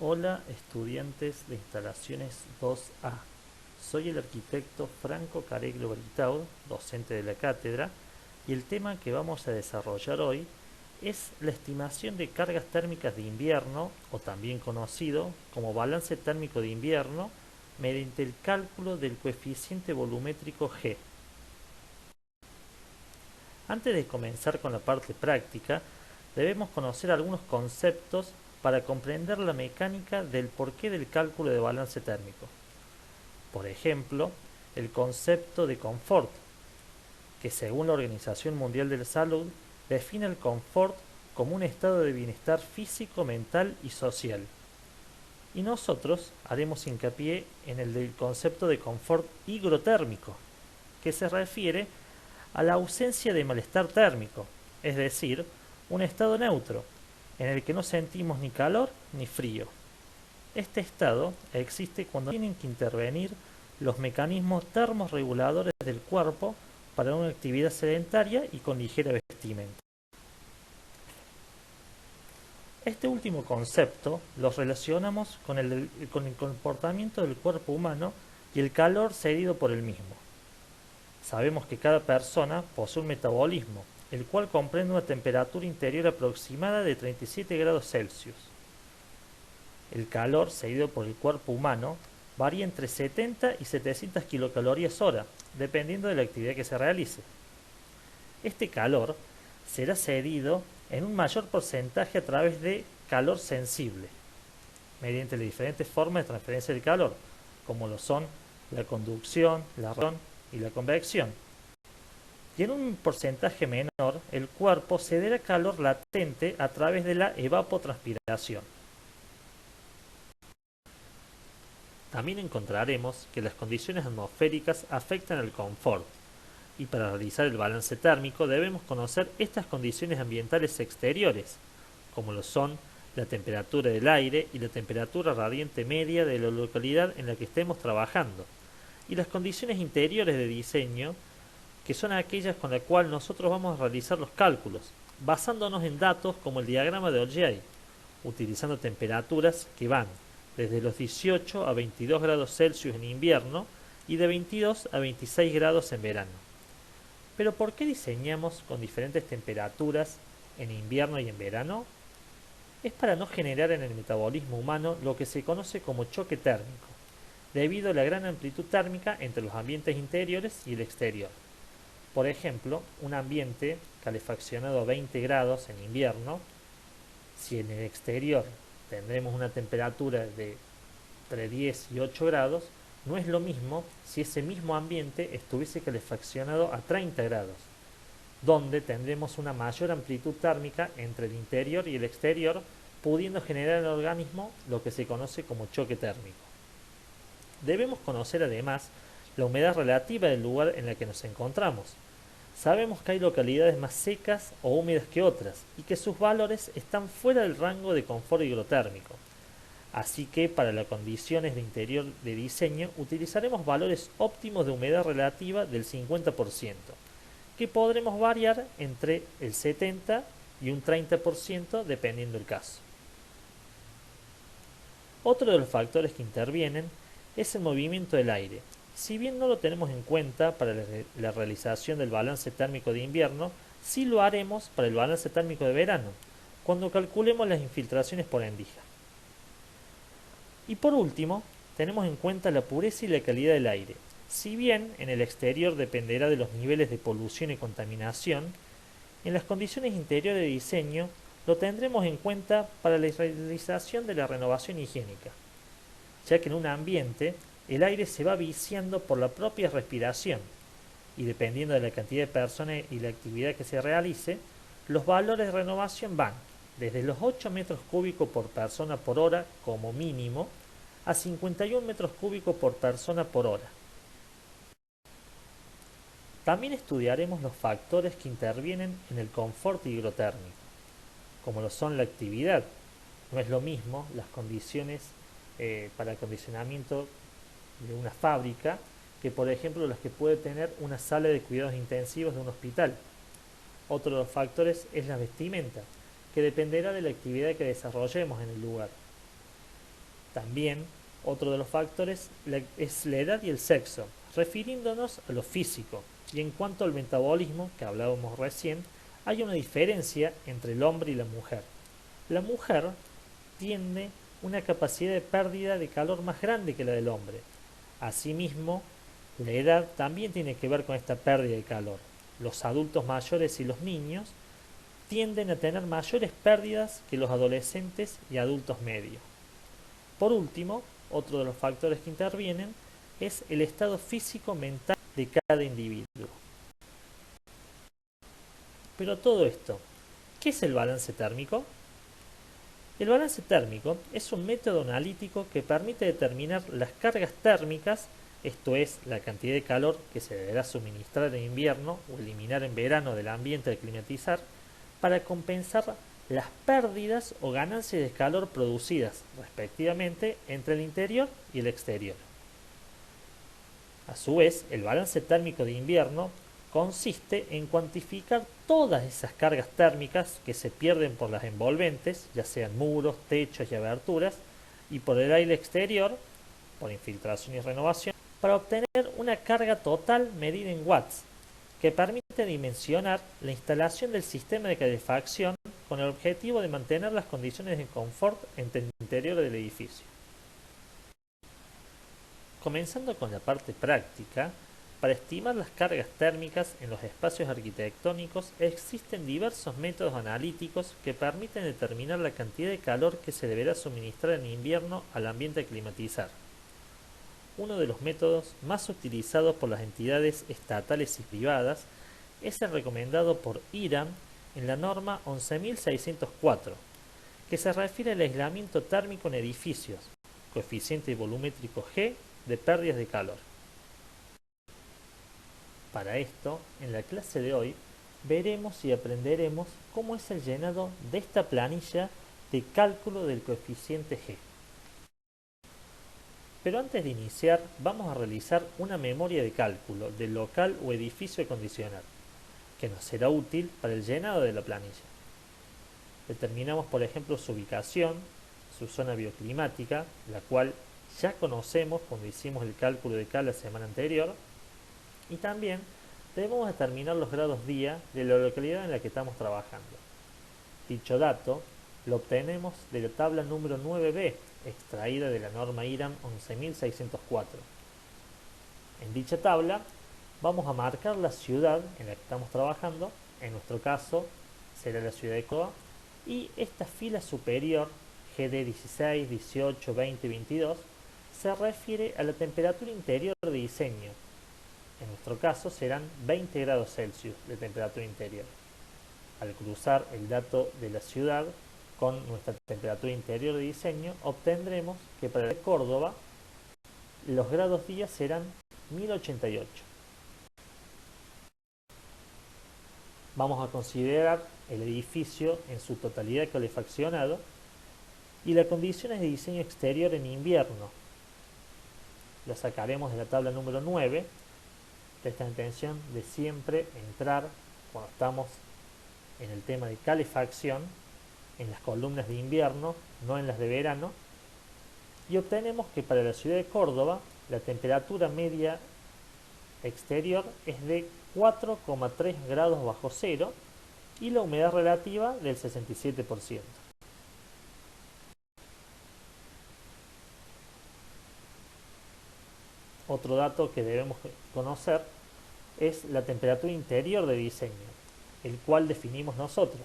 Hola estudiantes de instalaciones 2A. Soy el arquitecto Franco Careglio Britaud, docente de la cátedra, y el tema que vamos a desarrollar hoy es la estimación de cargas térmicas de invierno, o también conocido como balance térmico de invierno, mediante el cálculo del coeficiente volumétrico G. Antes de comenzar con la parte práctica, debemos conocer algunos conceptos para comprender la mecánica del porqué del cálculo de balance térmico. Por ejemplo, el concepto de confort, que según la Organización Mundial de la Salud define el confort como un estado de bienestar físico, mental y social. Y nosotros haremos hincapié en el del concepto de confort higrotérmico, que se refiere a la ausencia de malestar térmico, es decir, un estado neutro, en el que no sentimos ni calor ni frío. Este estado existe cuando tienen que intervenir los mecanismos termorreguladores del cuerpo para una actividad sedentaria y con ligera vestimenta. Este último concepto lo relacionamos con el comportamiento del cuerpo humano y el calor cedido por el mismo. Sabemos que cada persona posee un metabolismo, el cual comprende una temperatura interior aproximada de 37 grados Celsius. El calor cedido por el cuerpo humano varía entre 70 y 700 kilocalorías hora, dependiendo de la actividad que se realice. Este calor será cedido en un mayor porcentaje a través de calor sensible, mediante las diferentes formas de transferencia del calor, como lo son la conducción, la radiación y la convección. Y en un porcentaje menor, el cuerpo cederá calor latente a través de la evapotranspiración. También encontraremos que las condiciones atmosféricas afectan al confort, y para realizar el balance térmico debemos conocer estas condiciones ambientales exteriores, como lo son la temperatura del aire y la temperatura radiante media de la localidad en la que estemos trabajando, y las condiciones interiores de diseño, que son aquellas con las cuales nosotros vamos a realizar los cálculos, basándonos en datos como el diagrama de Olgiay, utilizando temperaturas que van desde los 18 a 22 grados Celsius en invierno y de 22 a 26 grados en verano. Pero ¿por qué diseñamos con diferentes temperaturas en invierno y en verano? Es para no generar en el metabolismo humano lo que se conoce como choque térmico, debido a la gran amplitud térmica entre los ambientes interiores y el exterior. Por ejemplo, un ambiente calefaccionado a 20 grados en invierno, si en el exterior tendremos una temperatura de entre 10 y 8 grados, no es lo mismo si ese mismo ambiente estuviese calefaccionado a 30 grados, donde tendremos una mayor amplitud térmica entre el interior y el exterior, pudiendo generar en el organismo lo que se conoce como choque térmico. Debemos conocer además la humedad relativa del lugar en el que nos encontramos. Sabemos que hay localidades más secas o húmedas que otras y que sus valores están fuera del rango de confort higrotérmico. Así que para las condiciones de interior de diseño utilizaremos valores óptimos de humedad relativa del 50%, que podremos variar entre el 70 y un 30% dependiendo del caso. Otro de los factores que intervienen es el movimiento del aire. Si bien no lo tenemos en cuenta para la realización del balance térmico de invierno, sí lo haremos para el balance térmico de verano, cuando calculemos las infiltraciones por endija. Y por último, tenemos en cuenta la pureza y la calidad del aire. Si bien en el exterior dependerá de los niveles de polución y contaminación, en las condiciones interiores de diseño lo tendremos en cuenta para la realización de la renovación higiénica, ya que en un ambiente el aire se va viciando por la propia respiración y dependiendo de la cantidad de personas y la actividad que se realice, los valores de renovación van desde los 8 metros cúbicos por persona por hora como mínimo a 51 metros cúbicos por persona por hora. También estudiaremos los factores que intervienen en el confort higrotérmico, como lo son la actividad. No es lo mismo las condiciones para acondicionamiento de una fábrica que por ejemplo las que puede tener una sala de cuidados intensivos de un hospital. Otro de los factores es la vestimenta, que dependerá de la actividad que desarrollemos en el lugar. También otro de los factores es la edad y el sexo, refiriéndonos a lo físico. Y en cuanto al metabolismo, que hablábamos recién, hay una diferencia entre el hombre y la mujer. La mujer tiene una capacidad de pérdida de calor más grande que la del hombre. Asimismo, la edad también tiene que ver con esta pérdida de calor. Los adultos mayores y los niños tienden a tener mayores pérdidas que los adolescentes y adultos medios. Por último, otro de los factores que intervienen es el estado físico-mental de cada individuo. Pero todo esto, ¿qué es el balance térmico? El balance térmico es un método analítico que permite determinar las cargas térmicas, esto es, la cantidad de calor que se deberá suministrar en invierno o eliminar en verano del ambiente al climatizar, para compensar las pérdidas o ganancias de calor producidas, respectivamente, entre el interior y el exterior. A su vez, el balance térmico de invierno consiste en cuantificar todas esas cargas térmicas que se pierden por las envolventes, ya sean muros, techos y aberturas, y por el aire exterior, por infiltración y renovación, para obtener una carga total medida en watts, que permite dimensionar la instalación del sistema de calefacción con el objetivo de mantener las condiciones de confort en el interior del edificio. Comenzando con la parte práctica, para estimar las cargas térmicas en los espacios arquitectónicos existen diversos métodos analíticos que permiten determinar la cantidad de calor que se deberá suministrar en invierno al ambiente a climatizar. Uno de los métodos más utilizados por las entidades estatales y privadas es el recomendado por IRAM en la norma 11604, que se refiere al aislamiento térmico en edificios, coeficiente volumétrico G de pérdidas de calor. Para esto, en la clase de hoy, veremos y aprenderemos cómo es el llenado de esta planilla de cálculo del coeficiente G. Pero antes de iniciar, vamos a realizar una memoria de cálculo del local o edificio acondicionado, que nos será útil para el llenado de la planilla. Determinamos, por ejemplo, su ubicación, su zona bioclimática, la cual ya conocemos cuando hicimos el cálculo de K la semana anterior, y también debemos determinar los grados día de la localidad en la que estamos trabajando. Dicho dato lo obtenemos de la tabla número 9b, extraída de la norma IRAM 11604. En dicha tabla vamos a marcar la ciudad en la que estamos trabajando, en nuestro caso será la ciudad de Córdoba, y esta fila superior, GD 16, 18, 20 y 22, se refiere a la temperatura interior de diseño. En nuestro caso serán 20 grados Celsius de temperatura interior. Al cruzar el dato de la ciudad con nuestra temperatura interior de diseño, obtendremos que para Córdoba los grados día serán 1088. Vamos a considerar el edificio en su totalidad calefaccionado y las condiciones de diseño exterior en invierno. Lo sacaremos de la tabla número 9. Presta atención de siempre entrar, cuando estamos en el tema de calefacción, en las columnas de invierno, no en las de verano, y obtenemos que para la ciudad de Córdoba la temperatura media exterior es de 4,3 grados bajo cero y la humedad relativa del 67%. Otro dato que debemos conocer es la temperatura interior de diseño, el cual definimos nosotros.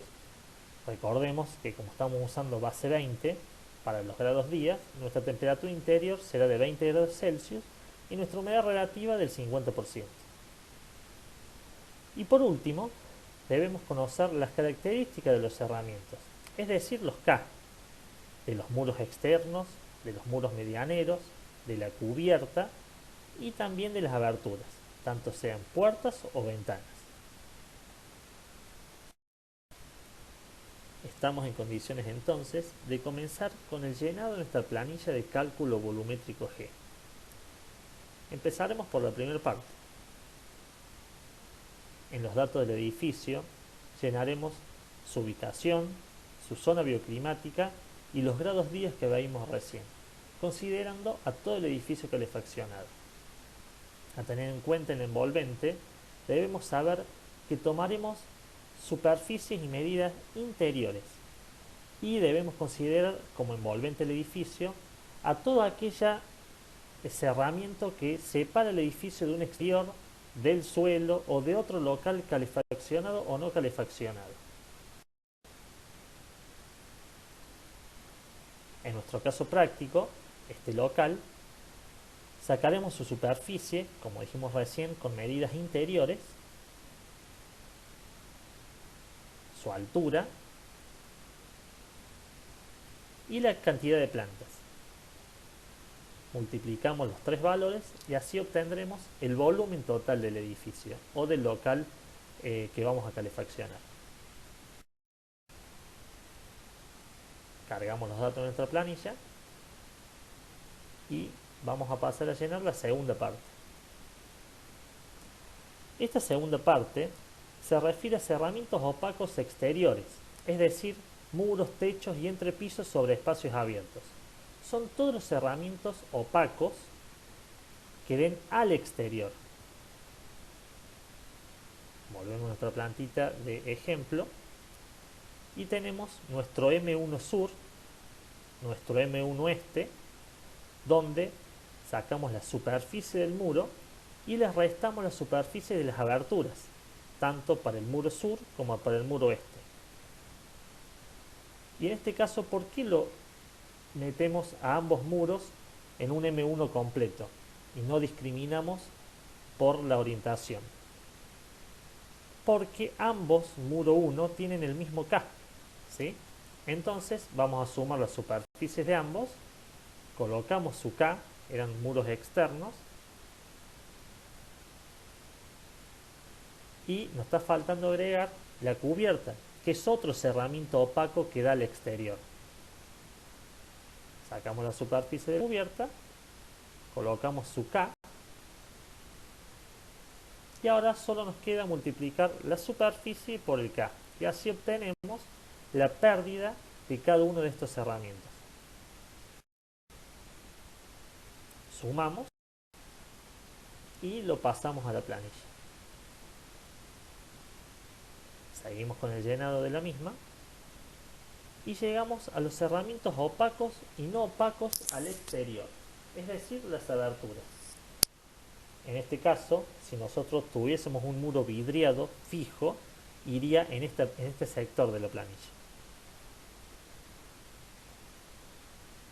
Recordemos que como estamos usando base 20 para los grados días, nuestra temperatura interior será de 20 grados Celsius y nuestra humedad relativa del 50%. Y por último, debemos conocer las características de los cerramientos, es decir, los K, de los muros externos, de los muros medianeros, de la cubierta y también de las aberturas, tanto sean puertas o ventanas. Estamos en condiciones entonces de comenzar con el llenado de nuestra planilla de cálculo volumétrico G. Empezaremos por la primera parte. En los datos del edificio llenaremos su ubicación, su zona bioclimática y los grados días que veíamos recién. considerando a todo el edificio calefaccionado. A tener en cuenta el envolvente, debemos saber que tomaremos superficies y medidas interiores y debemos considerar como envolvente el edificio a todo aquella cerramiento que separa el edificio de un exterior, del suelo o de otro local calefaccionado o no calefaccionado. En nuestro caso práctico, este local, sacaremos su superficie, como dijimos recién, con medidas interiores, su altura y la cantidad de plantas. Multiplicamos los tres valores y así obtendremos el volumen total del edificio o del local que vamos a calefaccionar. Cargamos los datos en nuestra planilla y vamos a pasar a llenar la segunda parte. Esta segunda parte se refiere a cerramientos opacos exteriores, es decir, muros, techos y entrepisos sobre espacios abiertos. Son todos los cerramientos opacos que den al exterior. Volvemos a nuestra plantita de ejemplo y tenemos nuestro M1 sur, nuestro M1 este, donde sacamos la superficie del muro y le restamos la superficie de las aberturas, tanto para el muro sur como para el muro este. Y en este caso, ¿por qué lo metemos a ambos muros en un M1 completo y no discriminamos por la orientación? Porque ambos muro 1 tienen el mismo K, ¿sí? Entonces vamos a sumar las superficies de ambos, colocamos su K, eran muros externos, y nos está faltando agregar la cubierta, que es otro cerramiento opaco que da al exterior. Sacamos la superficie de cubierta, colocamos su K y ahora solo nos queda multiplicar la superficie por el K y así obtenemos la pérdida de cada uno de estos cerramientos. Sumamos y lo pasamos a la planilla. Seguimos con el llenado de la misma y llegamos a los cerramientos opacos y no opacos al exterior, es decir, las aberturas. En este caso, si nosotros tuviésemos un muro vidriado fijo, iría en este sector de la planilla.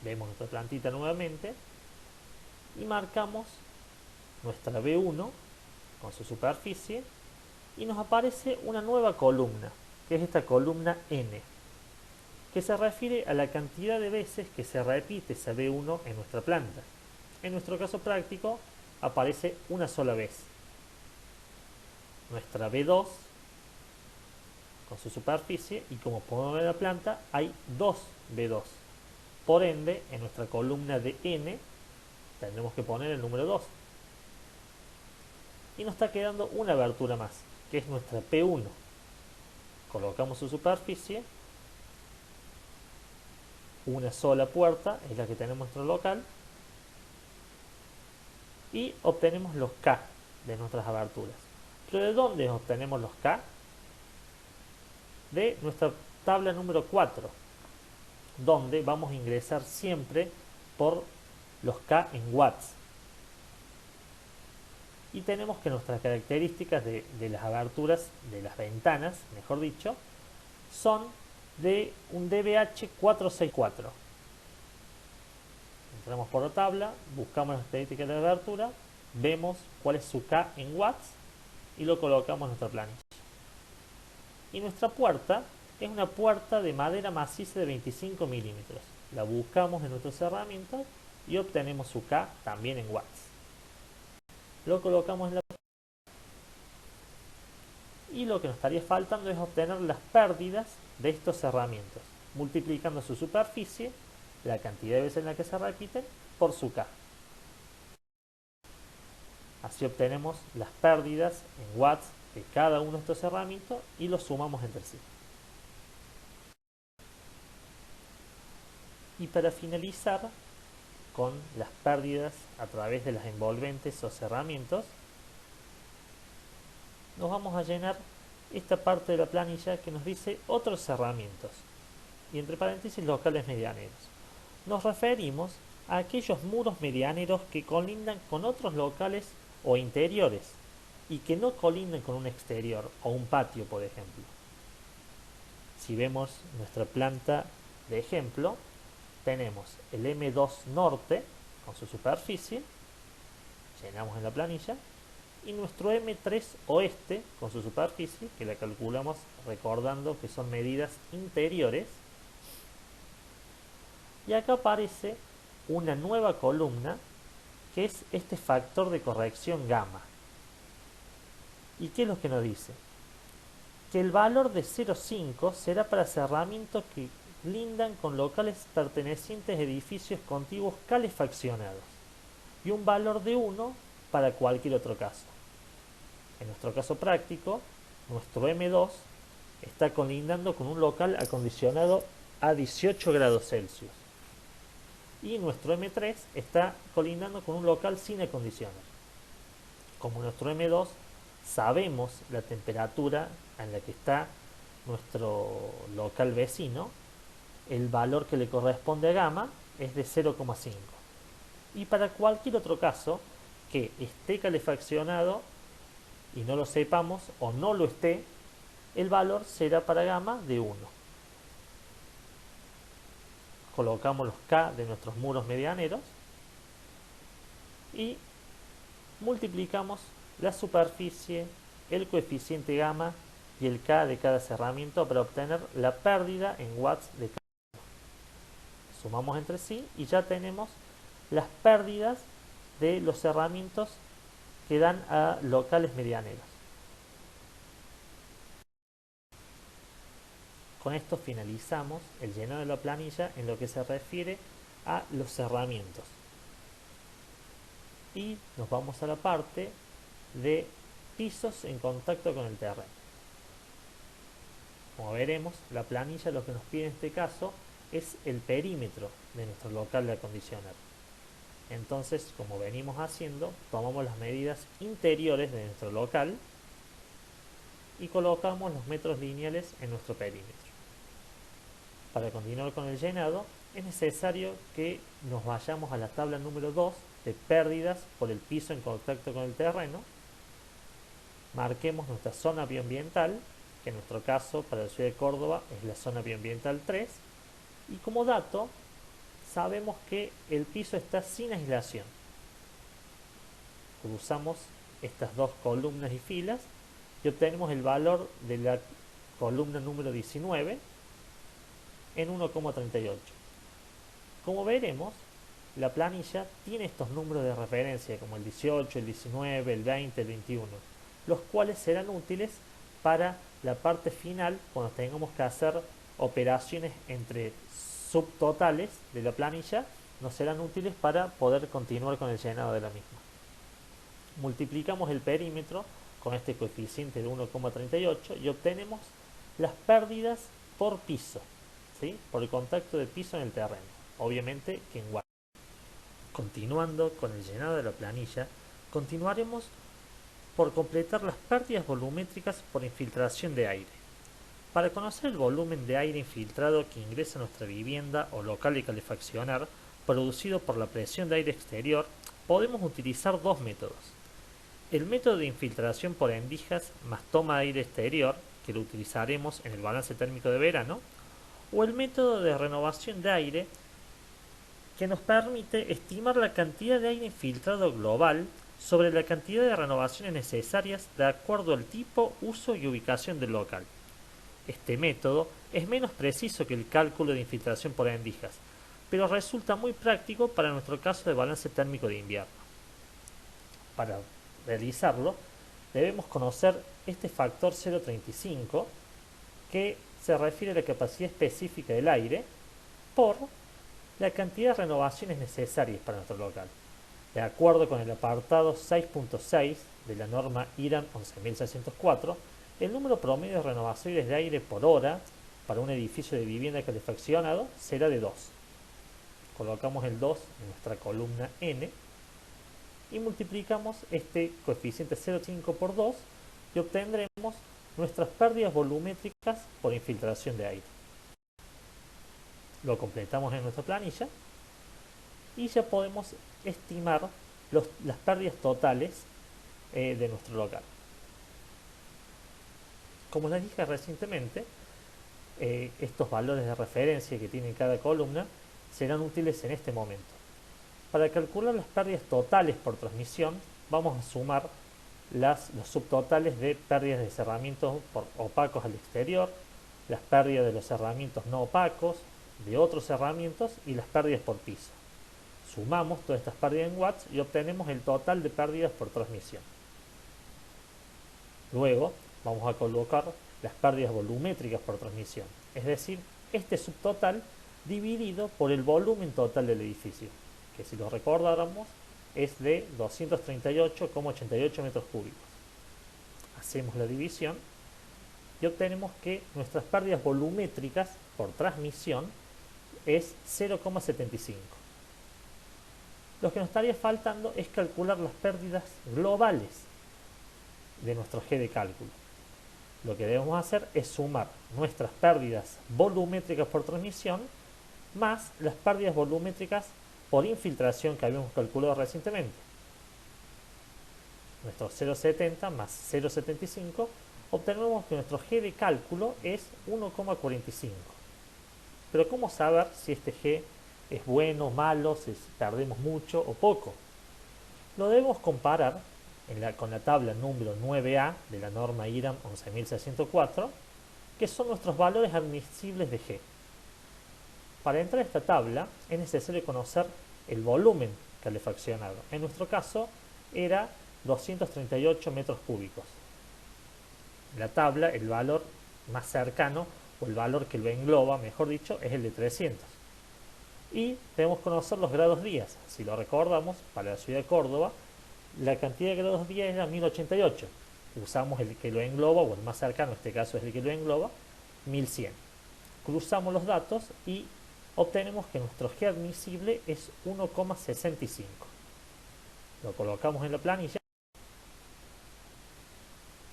Vemos nuestra plantita nuevamente y marcamos nuestra B1 con su superficie y nos aparece una nueva columna, que es esta columna N, que se refiere a la cantidad de veces que se repite esa B1 en nuestra planta. En nuestro caso práctico aparece una sola vez. Nuestra B2 con su superficie y como podemos ver en la planta hay dos B2. Por ende, en nuestra columna de N tendremos que poner el número 2. Y nos está quedando una abertura más, que es nuestra P1. Colocamos su superficie, una sola puerta es la que tenemos en nuestro local y obtenemos los K de nuestras aberturas. ¿Pero de dónde obtenemos los K? De nuestra tabla número 4, donde vamos a ingresar siempre por los K en watts. Y tenemos que nuestras características de las aberturas, de las ventanas, mejor dicho, son de un DBH 464. Entramos por la tabla, buscamos las características de la abertura, vemos cuál es su K en watts y lo colocamos en nuestra planilla. Y nuestra puerta es una puerta de madera maciza de 25 milímetros. La buscamos en nuestros herramientas y obtenemos su K también en watts. Lo colocamos en la y lo que nos estaría faltando es obtener las pérdidas de estos cerramientos, multiplicando su superficie, la cantidad de veces en la que se repiten, por su K. Así obtenemos las pérdidas en watts de cada uno de estos cerramientos y los sumamos entre sí. Y para finalizar, con las pérdidas a través de las envolventes o cerramientos, nos vamos a llenar esta parte de la planilla que nos dice otros cerramientos y entre paréntesis locales medianeros. Nos referimos a aquellos muros medianeros que colindan con otros locales o interiores y que no colindan con un exterior o un patio, por ejemplo. Si vemos nuestra planta de ejemplo, tenemos el M2 norte con su superficie, llenamos en la planilla, y nuestro M3 oeste con su superficie, que la calculamos recordando que son medidas interiores. Y acá aparece una nueva columna que es este factor de corrección gamma. ¿Y qué es lo que nos dice? Que el valor de 0,5 será para cerramientos que lindan con locales pertenecientes a edificios contiguos calefaccionados y un valor de 1 para cualquier otro caso. En nuestro caso práctico, nuestro M2 está colindando con un local acondicionado a 18 grados Celsius y nuestro M3 está colindando con un local sin acondicionar. Como nuestro M2 sabemos la temperatura en la que está nuestro local vecino, el valor que le corresponde a gamma es de 0,5. Y para cualquier otro caso que esté calefaccionado y no lo sepamos o no lo esté, el valor será para gamma de 1. Colocamos los K de nuestros muros medianeros y multiplicamos la superficie, el coeficiente gamma y el K de cada cerramiento para obtener la pérdida en watts de cada uno. Sumamos entre sí y ya tenemos las pérdidas de los cerramientos que dan a locales medianeros. Con esto finalizamos el llenado de la planilla en lo que se refiere a los cerramientos. Y nos vamos a la parte de pisos en contacto con el terreno. Como veremos, la planilla lo que nos pide en este caso es el perímetro de nuestro local de acondicionar. Entonces, como venimos haciendo, tomamos las medidas interiores de nuestro local y colocamos los metros lineales en nuestro perímetro. Para continuar con el llenado, es necesario que nos vayamos a la tabla número 2 de pérdidas por el piso en contacto con el terreno. Marquemos nuestra zona bioambiental, que en nuestro caso para la ciudad de Córdoba es la zona bioambiental 3, y como dato sabemos que el piso está sin aislación. Cruzamos estas dos columnas y filas y obtenemos el valor de la columna número 19 en 1,38. Como veremos, la planilla tiene estos números de referencia como el 18, el 19, el 20, el 21, los cuales serán útiles para la parte final cuando tengamos que hacer operaciones entre subtotales de la planilla, nos serán útiles para poder continuar con el llenado de la misma. Multiplicamos el perímetro con este coeficiente de 1,38 y obtenemos las pérdidas por piso, ¿sí? Por el contacto de piso en el terreno, obviamente que en watts. Continuando con el llenado de la planilla, continuaremos por completar las pérdidas volumétricas por infiltración de aire. Para conocer el volumen de aire infiltrado que ingresa a nuestra vivienda o local de calefaccionar producido por la presión de aire exterior, podemos utilizar dos métodos. El método de infiltración por endijas más toma de aire exterior, que lo utilizaremos en el balance térmico de verano, o el método de renovación de aire, que nos permite estimar la cantidad de aire infiltrado global sobre la cantidad de renovaciones necesarias de acuerdo al tipo, uso y ubicación del local. Este método es menos preciso que el cálculo de infiltración por endijas, pero resulta muy práctico para nuestro caso de balance térmico de invierno. Para realizarlo, debemos conocer este factor 0,35 que se refiere a la capacidad específica del aire por la cantidad de renovaciones necesarias para nuestro local. De acuerdo con el apartado 6.6 de la norma IRAN 11604, el número promedio de renovaciones de aire por hora para un edificio de vivienda calefaccionado será de 2. colocamos el 2 en nuestra columna n y multiplicamos este coeficiente 0,5 por 2 y obtendremos nuestras pérdidas volumétricas por infiltración de aire. Lo completamos en nuestra planilla y ya podemos estimar las pérdidas totales de nuestro local. Como les dije recientemente, estos valores de referencia que tiene cada columna serán útiles en este momento. Para calcular las pérdidas totales por transmisión, vamos a sumar los subtotales de pérdidas de cerramientos opacos al exterior, las pérdidas de los cerramientos no opacos, de otros cerramientos y las pérdidas por piso. Sumamos todas estas pérdidas en watts y obtenemos el total de pérdidas por transmisión. Luego vamos a colocar las pérdidas volumétricas por transmisión, es decir, este subtotal dividido por el volumen total del edificio, que si lo recordáramos es de 238,88 metros cúbicos. Hacemos la división y obtenemos que nuestras pérdidas volumétricas por transmisión es 0,75. Lo que nos estaría faltando es calcular las pérdidas globales de nuestro G de cálculo. Lo que debemos hacer es sumar nuestras pérdidas volumétricas por transmisión más las pérdidas volumétricas por infiltración que habíamos calculado recientemente. Nuestro 0,70 más 0,75, obtenemos que nuestro G de cálculo es 1,45. Pero ¿cómo saber si este G es bueno, malo, si perdemos mucho o poco? Lo debemos comparar con la tabla número 9A de la norma IRAM 11604, que son nuestros valores admisibles de G. Para entrar a esta tabla es necesario conocer el volumen calefaccionado. En nuestro caso era 238 metros cúbicos. En la tabla el valor más cercano, o el valor que lo engloba, mejor dicho, es el de 300. Y debemos conocer los grados días. Si lo recordamos, para la ciudad de Córdoba, la cantidad de grados días era 1088. Usamos el que lo engloba, o el más cercano, en este caso es el que lo engloba, 1100. Cruzamos los datos y obtenemos que nuestro G admisible es 1,65. Lo colocamos en la planilla.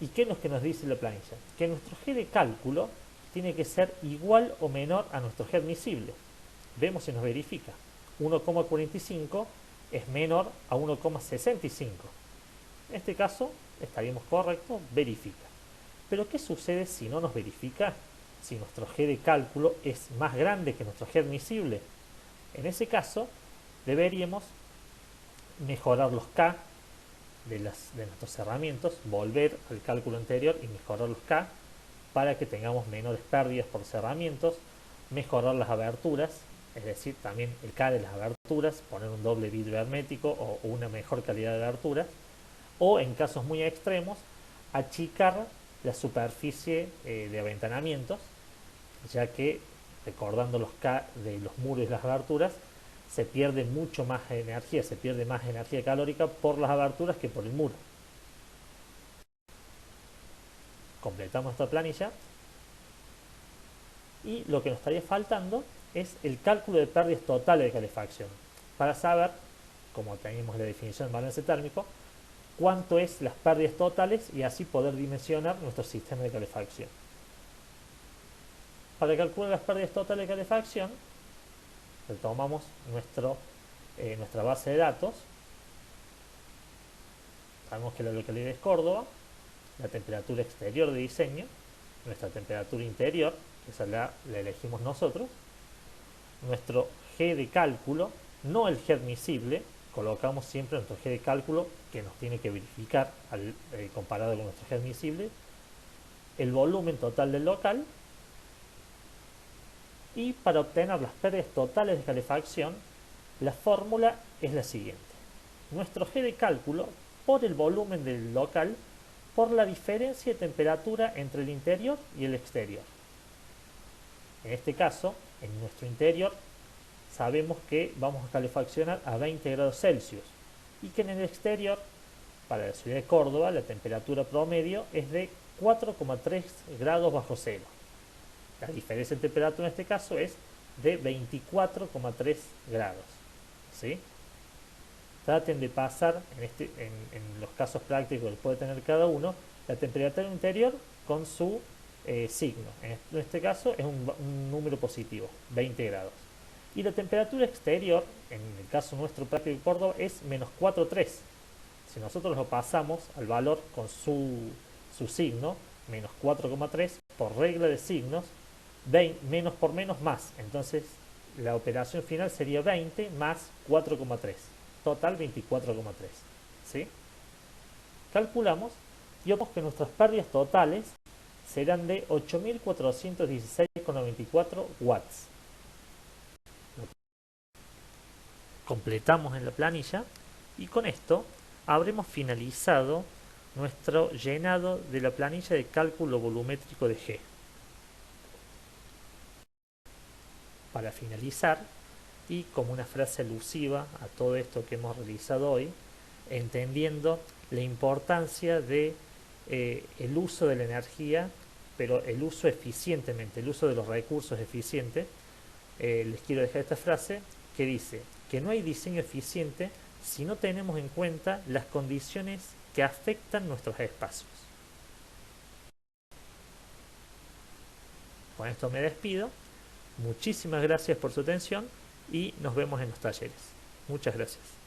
¿Y qué es lo que nos dice la planilla? Que nuestro G de cálculo tiene que ser igual o menor a nuestro G admisible. Vemos si nos verifica. 1,45 es menor a 1,65. En este caso estaríamos correctos, verifica. Pero ¿qué sucede si no nos verifica? Si nuestro G de cálculo es más grande que nuestro G admisible. En ese caso deberíamos mejorar los K de nuestros cerramientos, volver al cálculo anterior y mejorar los K para que tengamos menores pérdidas por cerramientos, mejorar las aberturas, es decir, también el K de las aberturas, poner un doble vidrio hermético o una mejor calidad de aberturas, o en casos muy extremos, achicar la superficie de aventanamientos, ya que, recordando los K de los muros y las aberturas, se pierde mucho más energía, se pierde más energía calórica por las aberturas que por el muro. Completamos esta planilla y lo que nos estaría faltando es el cálculo de pérdidas totales de calefacción para saber, como tenemos la definición del balance térmico, cuánto es las pérdidas totales y así poder dimensionar nuestro sistema de calefacción. Para calcular las pérdidas totales de calefacción, retomamos nuestra base de datos. Sabemos que la localidad es Córdoba, la temperatura exterior de diseño, nuestra temperatura interior, que esa la elegimos nosotros, nuestro G de cálculo, no el G admisible, colocamos siempre nuestro G de cálculo que nos tiene que verificar comparado con nuestro G admisible, el volumen total del local, y para obtener las pérdidas totales de calefacción, la fórmula es la siguiente. Nuestro G de cálculo por el volumen del local por la diferencia de temperatura entre el interior y el exterior. En este caso, en nuestro interior, sabemos que vamos a calefaccionar a 20 grados Celsius y que en el exterior, para la ciudad de Córdoba, la temperatura promedio es de 4,3 grados bajo cero. La diferencia de temperatura en este caso es de 24,3 grados. ¿Sí? Traten de pasar, en los casos prácticos que puede tener cada uno, la temperatura interior con su signo. En este caso es un número positivo, 20 grados. Y la temperatura exterior, en el caso nuestro práctico de Córdoba, es menos 4,3. Si nosotros lo pasamos al valor con su signo, menos 4,3, por regla de signos, menos por menos más. Entonces la operación final sería 20 más 4,3. Total 24,3. ¿Sí? Calculamos y vemos que nuestras pérdidas totales serán de 8.416,94 watts. Lo completamos en la planilla y con esto habremos finalizado nuestro llenado de la planilla de cálculo volumétrico de G. Para finalizar, y como una frase alusiva a todo esto que hemos realizado hoy, entendiendo la importancia de el uso de la energía, pero el uso eficientemente, el uso de los recursos eficiente, les quiero dejar esta frase que dice que no hay diseño eficiente si no tenemos en cuenta las condiciones que afectan nuestros espacios. Con esto me despido. Muchísimas gracias por su atención y nos vemos en los talleres. Muchas gracias.